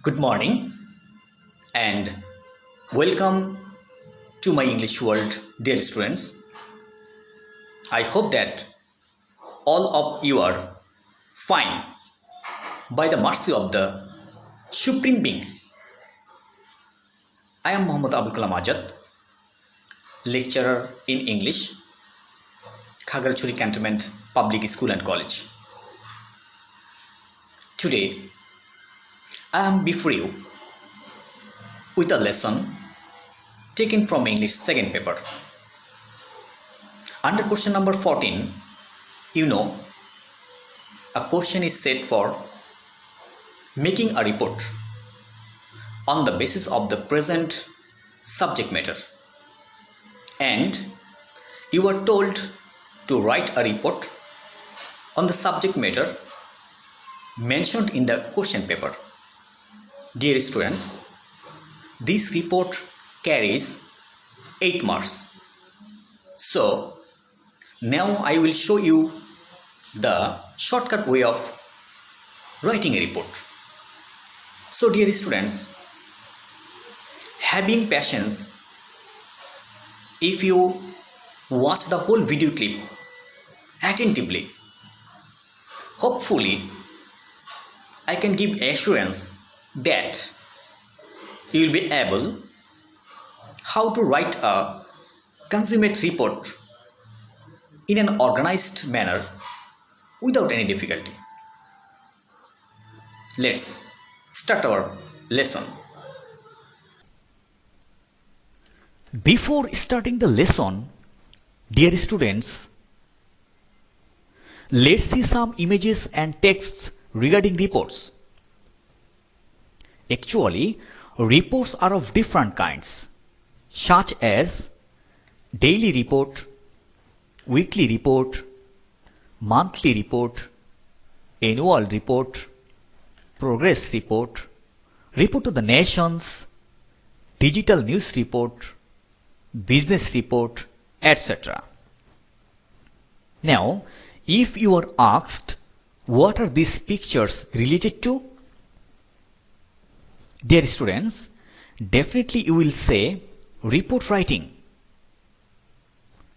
Good morning and welcome to my English world, dear students. I hope that all of you are fine by the mercy of the Supreme Being. I am Muhammad Abul Kalam Azad, lecturer in English, Khagarchuri Cantonment Public School and College. Today, I am before you with a lesson taken from English second paper. Under question number 14, a question is set for making a report on the basis of the present subject matter, and you are told to write a report on the subject matter mentioned in the question paper. Dear students, this report carries 8 marks. So, now I will show you the shortcut way of writing a report. So, dear students, having patience, if you watch the whole video clip attentively, hopefully I can give assurance that you will be able how to write a consummate report in an organized manner without any difficulty. Let's start our lesson. Before starting the lesson, dear students, let's see some images and texts regarding reports. Actually, reports are of different kinds, such as daily report, weekly report, monthly report, annual report, progress report, report to the nations, digital news report, business report, etc. Now, if you are asked what are these pictures related to, dear students, definitely you will say report writing.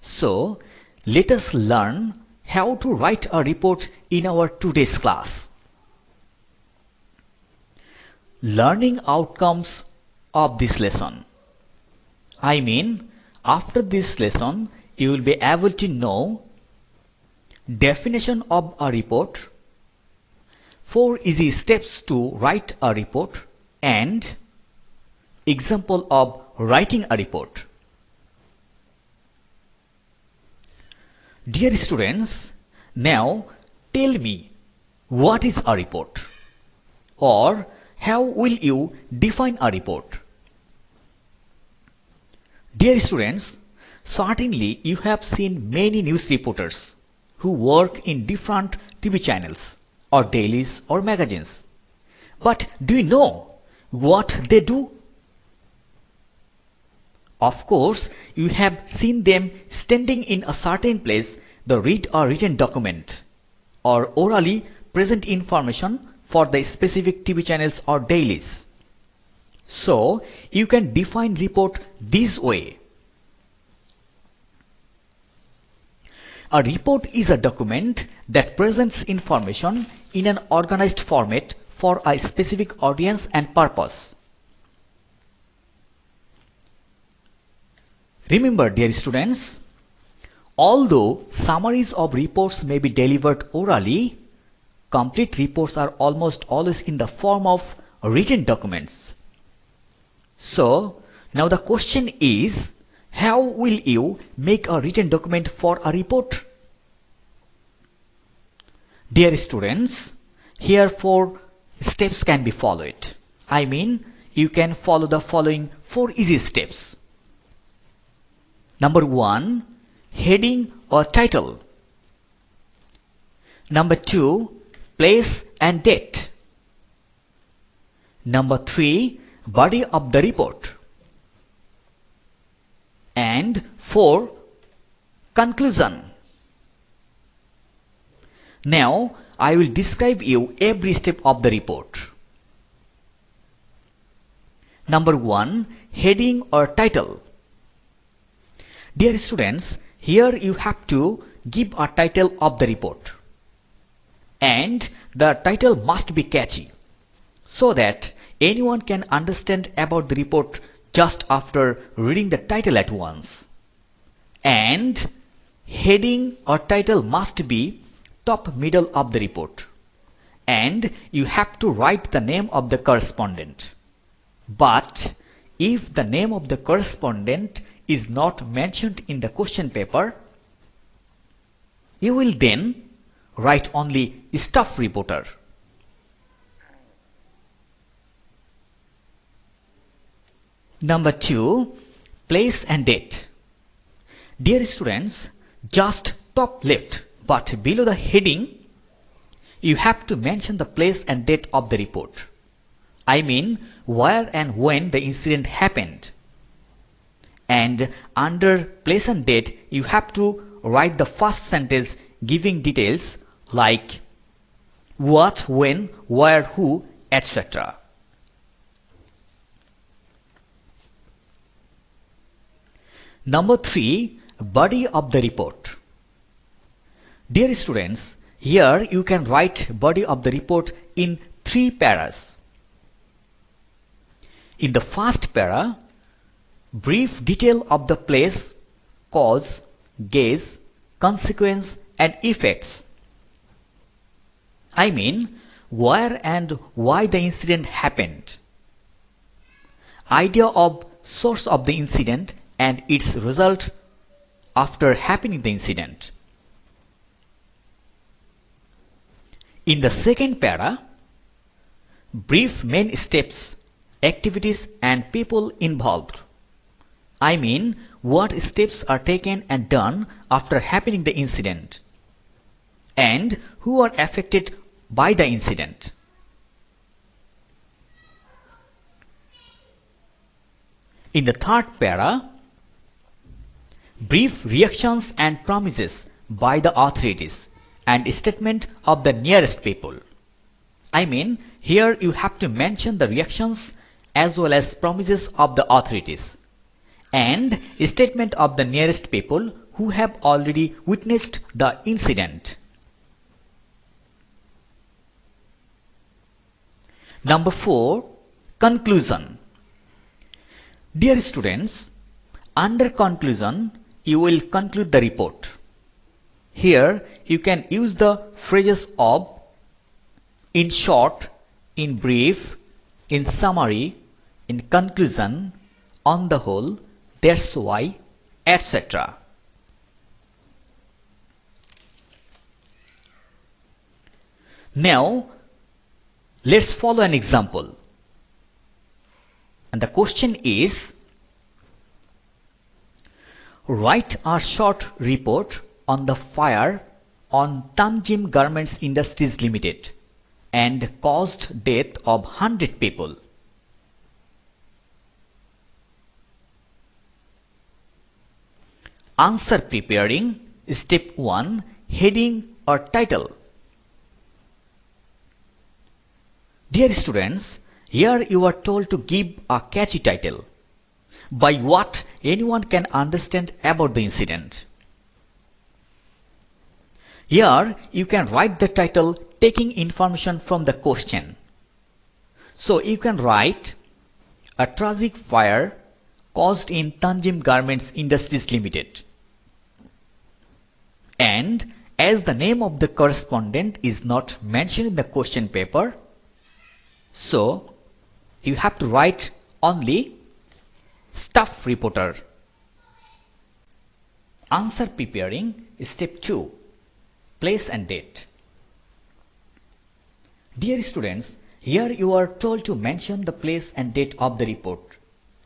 So, let us learn how to write a report in our today's class. Learning outcomes of this lesson. I mean, after this lesson, you will be able to know definition of a report, 4 easy steps to write a report, and example of writing a report. Dear students, now tell me what is a report, or how will you define a report? Dear students, certainly you have seen many news reporters who work in different TV channels or dailies or magazines. But do you know what they do? Of course, you have seen them standing in a certain place to read a written document or orally present information for the specific TV channels or dailies. So, you can define report this way. A report is a document that presents information in an organized format for a specific audience and purpose. Remember, dear students, although summaries of reports may be delivered orally, complete reports are almost always in the form of written documents. So, now the question is, how will you make a written document for a report? Dear students, here 4 steps can be followed. I mean, you can follow the following 4 easy steps. Number 1, heading or title. Number 2, place and date. Number 3, body of the report. And 4, conclusion. Now, I will describe you every step of the report. Number 1. Heading or title. Dear students, here you have to give a title of the report. And the title must be catchy so that anyone can understand about the report just after reading the title at once. And heading or title must be top middle of the report. And you have to write the name of the correspondent. But if the name of the correspondent is not mentioned in the question paper, you will then write only staff reporter. Number 2. Place and date. Dear students, just top left but below the heading, you have to mention the place and date of the report. I mean where and when the incident happened. And under place and date, you have to write the first sentence giving details like what, when, where, who, etc. Number 3. Body of the report. Dear students, here you can write body of the report in 3 paras. In the first para, brief detail of the place, cause, case, consequence and effects. I mean where and why the incident happened. Idea of source of the incident and its result after happening the incident. In the second para, brief main steps, activities and people involved. I mean what steps are taken and done after happening the incident and who are affected by the incident. In the third para, brief reactions and promises by the authorities and statement of the nearest people. I mean here you have to mention the reactions as well as promises of the authorities and statement of the nearest people who have already witnessed the incident. Number 4. Conclusion. Dear students, under conclusion, you will conclude the report. Here you can use the phrases of in short, in brief, in summary, in conclusion, on the whole, that's why, etc. Now, let's follow an example. And the question is, write a short report on the fire on Tanjim Garments Industries Limited and caused death of 100 people. Answer preparing. Step 1. Heading or title. Dear students, here you are told to give a catchy title by what anyone can understand about the incident. Here you can write the title taking information from the question. So you can write a tragic fire caused in Tanjim Garments Industries Limited. And as the name of the correspondent is not mentioned in the question paper, so you have to write only staff reporter. Answer preparing. Step 2. Place and date. Dear students, here you are told to mention the place and date of the report.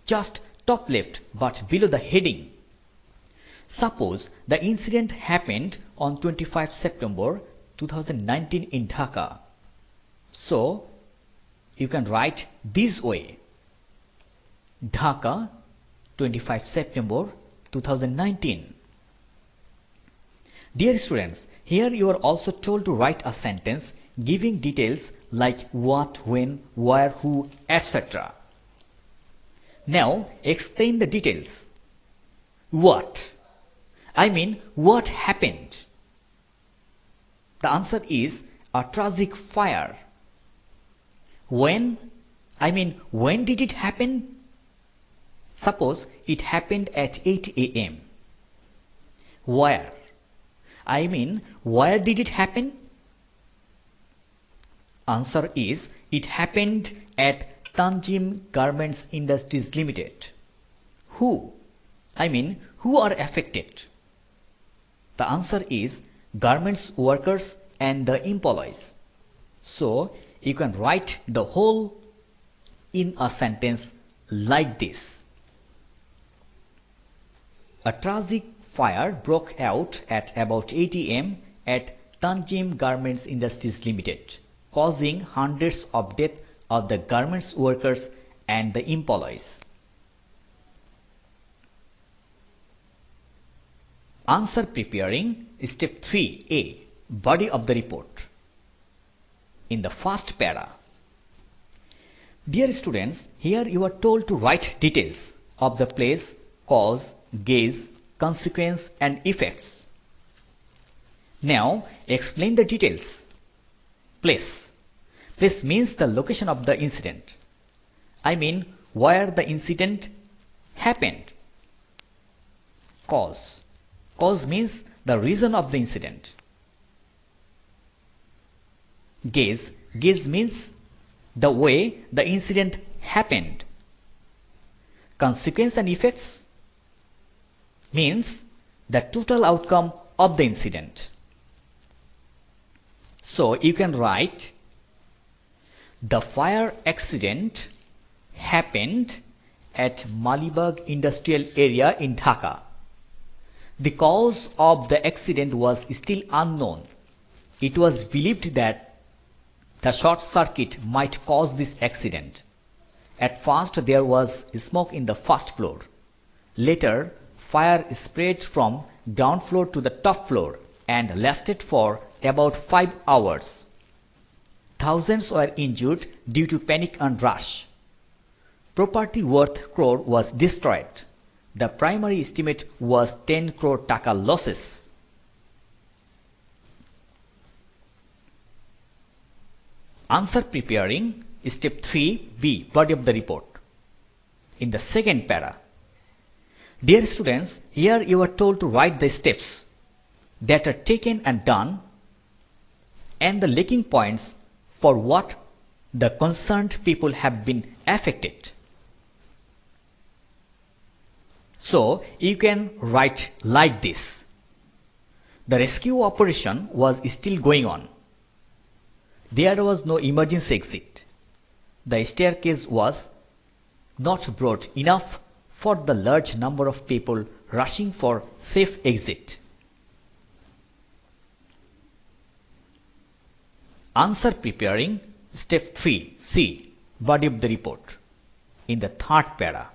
Just top left but below the heading. Suppose the incident happened on 25 September 2019 in Dhaka. So you can write this way: Dhaka, 25 September 2019. Dear students, here you are also told to write a sentence giving details like what, when, where, who, etc. Now explain the details. What? I mean, what happened? The answer is a tragic fire. When? I mean, when did it happen? Suppose it happened at 8 a.m. Where? I mean, where did it happen? Answer is, it happened at Tanjim Garments Industries Limited. Who? I mean, who are affected? The answer is garments workers and the employees. So, you can write the whole in a sentence like this. A tragic fire broke out at about 8 a.m. at Tanjim Garments Industries Limited, causing hundreds of deaths of the garments workers and the employees. Answer preparing, step 3a, body of the report. In the first para, dear students, here you are told to write details of the place, cause, case, consequence and effects. Now explain the details. Place. Place means the location of the incident. I mean, where the incident happened. Cause. Cause means the reason of the incident. Case. Case means the way the incident happened. Consequence and effects means the total outcome of the incident. So you can write, the fire accident happened at Malibag Industrial Area in Dhaka. The cause of the accident was still unknown. It was believed that the short circuit might cause this accident. At first there was smoke in the first floor. Later, fire spread from ground floor to the top floor and lasted for about 5 hours. Thousands were injured due to panic and rush. Property worth crore was destroyed. The primary estimate was 10 crore taka losses. Answer preparing, step 3b, body of the report. In the second para, dear students, here you are told to write the steps that are taken and done and the lacking points for what the concerned people have been affected. So you can write like this. The rescue operation was still going on. There was no emergency exit. The staircase was not broad enough for the large number of people rushing for safe exit. Answer preparing, step 3c, body of the report. In the third para,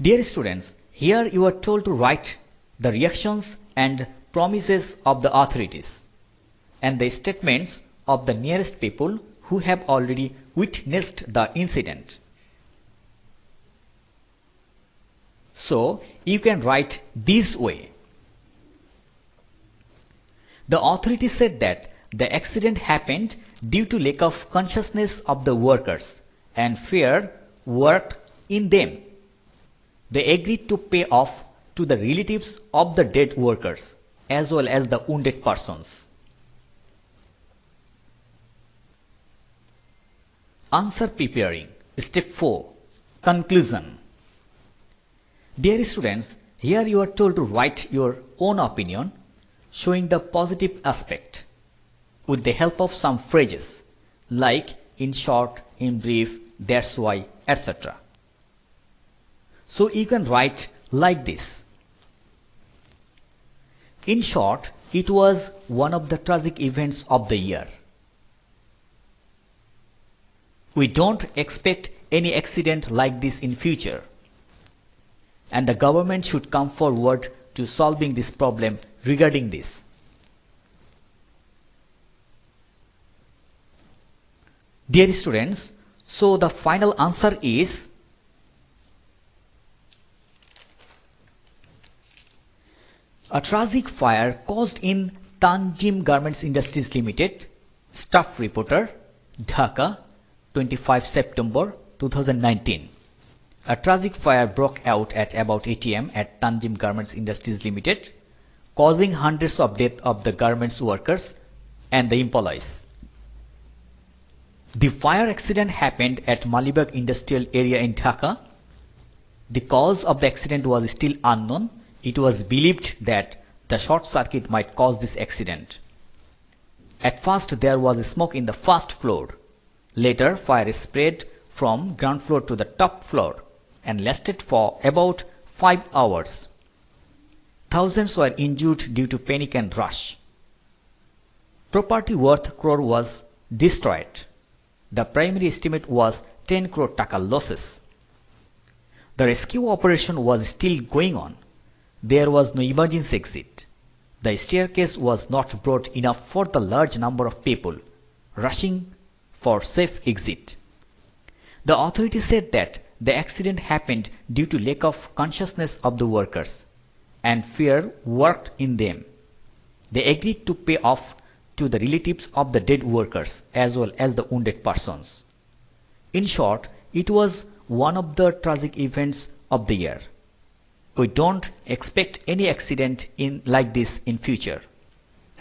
dear students, here you are told to write the reactions and promises of the authorities and the statements of the nearest people who have already witnessed the incident. So you can write this way. The authorities said that the accident happened due to lack of consciousness of the workers and fear worked in them. They agreed to pay off to the relatives of the dead workers as well as the wounded persons. Answer preparing, step 4, conclusion. Dear students, here you are told to write your own opinion showing the positive aspect with the help of some phrases like in short, in brief, that's why, etc. So you can write like this. In short, it was one of the tragic events of the year. We don't expect any accident like this in future. And the government should come forward to solving this problem regarding this. Dear students, so the final answer is A tragic fire caused in Tanjim Garments Industries Limited. Staff reporter, Dhaka, 25 September 2019. A tragic fire broke out at about 8 am at Tanjim Garments Industries Limited, causing hundreds of deaths of the garments workers and the employees. The fire accident happened at Malibag Industrial Area in Dhaka. The cause of the accident was still unknown. It was believed that the short circuit might cause this accident. At first there was smoke in the first floor. Later fire spread from ground floor to the top floor and lasted for about 5 hours. Thousands were injured due to panic and rush. Property worth crore was destroyed. The primary estimate was 10 crore taka losses. The rescue operation was still going on. There was no emergency exit. The staircase was not broad enough for the large number of people rushing for safe exit. The authorities said that the accident happened due to lack of consciousness of the workers, and fear worked in them. They agreed to pay off to the relatives of the dead workers as well as the wounded persons. In short, it was one of the tragic events of the year. We don't expect any accident like this in future,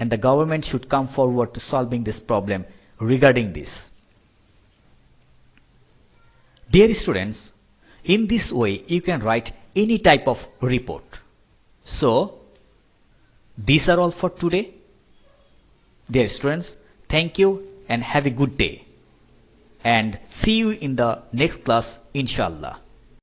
and the government should come forward to solving this problem regarding this. Dear students, in this way you can write any type of report. So, these are all for today. Dear students, thank you and have a good day. And see you in the next class, inshallah.